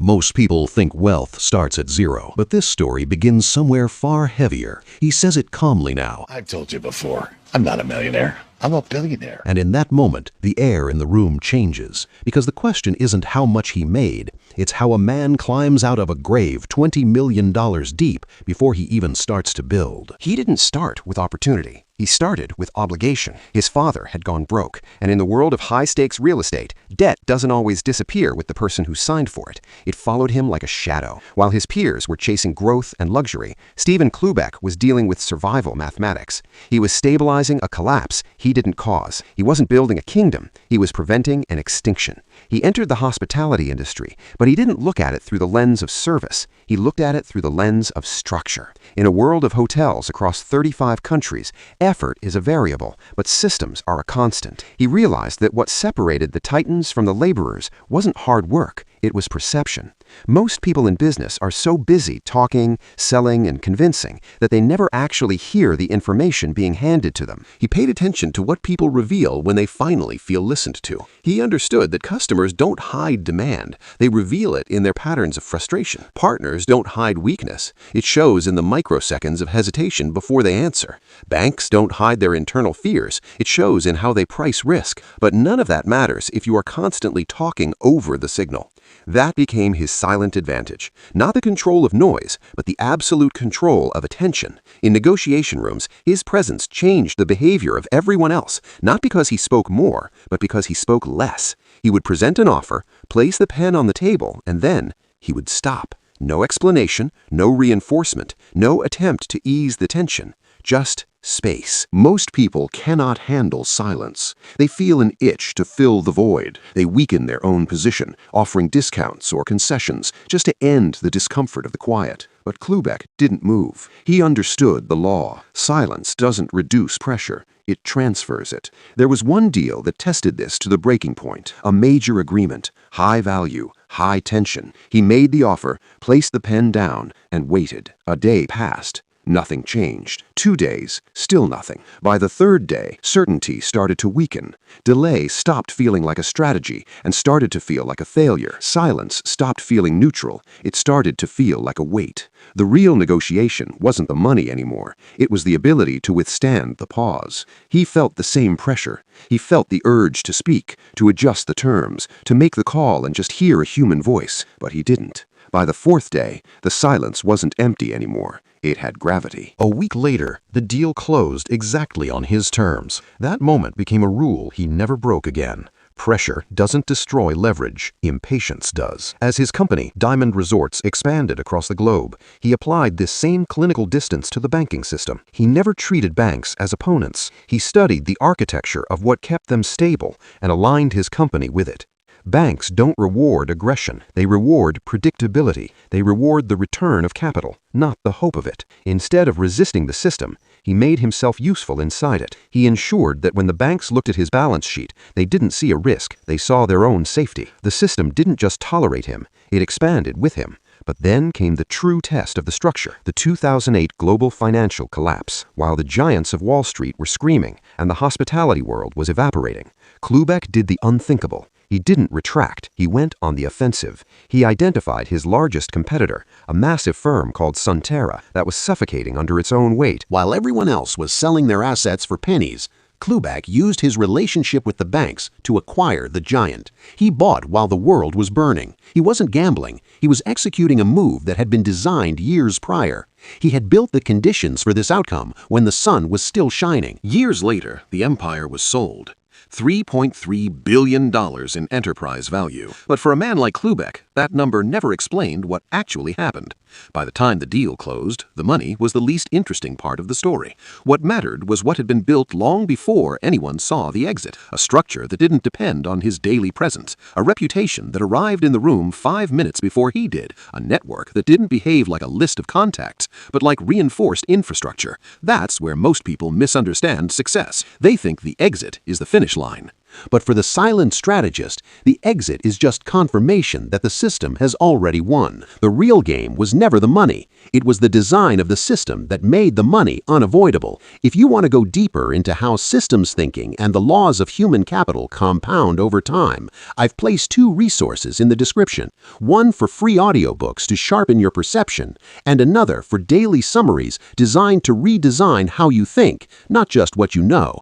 Most people think wealth starts at zero, but this story begins somewhere far heavier. He says it calmly now. I've told you before, I'm not a millionaire. I'm a billionaire. And in that moment, the air in the room changes. Because the question isn't how much he made, it's how a man climbs out of a grave $20 million deep before he even starts to build. He didn't start with opportunity. He started with obligation. His father had gone broke, and in the world of high-stakes real estate, debt doesn't always disappear with the person who signed for it. It followed him like a shadow. While his peers were chasing growth and luxury, Stephen Cloobeck was dealing with survival mathematics. He was stabilizing a collapse he didn't cause. He wasn't building a kingdom. He was preventing an extinction. He entered the hospitality industry, but he didn't look at it through the lens of service. He looked at it through the lens of structure. In a world of hotels across 35 countries, effort is a variable, but systems are a constant. He realized that what separated the titans from the laborers wasn't hard work, it was perception. Most people in business are so busy talking, selling, and convincing that they never actually hear the information being handed to them. He paid attention to what people reveal when they finally feel listened to. He understood that customers don't hide demand. They reveal it in their patterns of frustration. Partners don't hide weakness. It shows in the microseconds of hesitation before they answer. Banks don't hide their internal fears. It shows in how they price risk. But none of that matters if you are constantly talking over the signal. That became his silent advantage. Not the control of noise, but the absolute control of attention. In negotiation rooms, his presence changed the behavior of everyone else, not because he spoke more, but because he spoke less. He would present an offer, place the pen on the table, and then he would stop. No explanation, no reinforcement, no attempt to ease the tension. Just space. Most people cannot handle silence. They feel an itch to fill the void. They weaken their own position, offering discounts or concessions just to end the discomfort of the quiet. But Cloobeck didn't move. He understood the law. Silence doesn't reduce pressure. It transfers it. There was one deal that tested this to the breaking point, a major agreement, high value, high tension. He made the offer, placed the pen down, and waited. A day passed. Nothing changed. 2 days, still nothing. By the third day, certainty started to weaken. Delay stopped feeling like a strategy and started to feel like a failure. Silence stopped feeling neutral. It started to feel like a weight. The real negotiation wasn't the money anymore. It was the ability to withstand the pause. He felt the same pressure. He felt the urge to speak, to adjust the terms, to make the call and just hear a human voice, but he didn't. By the fourth day, the silence wasn't empty anymore. It had gravity. A week later, the deal closed exactly on his terms. That moment became a rule he never broke again. Pressure doesn't destroy leverage, impatience does. As his company, Diamond Resorts, expanded across the globe, he applied this same clinical distance to the banking system. He never treated banks as opponents. He studied the architecture of what kept them stable and aligned his company with it. Banks don't reward aggression. They reward predictability. They reward the return of capital, not the hope of it. Instead of resisting the system, he made himself useful inside it. He ensured that when the banks looked at his balance sheet, they didn't see a risk. They saw their own safety. The system didn't just tolerate him. It expanded with him. But then came the true test of the structure, the 2008 global financial collapse. While the giants of Wall Street were screaming and the hospitality world was evaporating, Cloobeck did the unthinkable. He didn't retract. He went on the offensive. He identified his largest competitor, a massive firm called Sunterra that was suffocating under its own weight. While everyone else was selling their assets for pennies, Cloobeck used his relationship with the banks to acquire the giant. He bought while the world was burning. He wasn't gambling. He was executing a move that had been designed years prior. He had built the conditions for this outcome when the sun was still shining. Years later, the empire was sold. $3.3 billion in enterprise value. But for a man like Cloobeck, that number never explained what actually happened. By the time the deal closed, the money was the least interesting part of the story. What mattered was what had been built long before anyone saw the exit. A structure that didn't depend on his daily presence. A reputation that arrived in the room 5 minutes before he did. A network that didn't behave like a list of contacts, but like reinforced infrastructure. That's where most people misunderstand success. They think the exit is the finish line. But for the silent strategist, the exit is just confirmation that the system has already won. The real game was never the money. It was the design of the system that made the money unavoidable. If you want to go deeper into how systems thinking and the laws of human capital compound over time, I've placed 2 resources in the description. One for free audiobooks to sharpen your perception, and another for daily summaries designed to redesign how you think, not just what you know.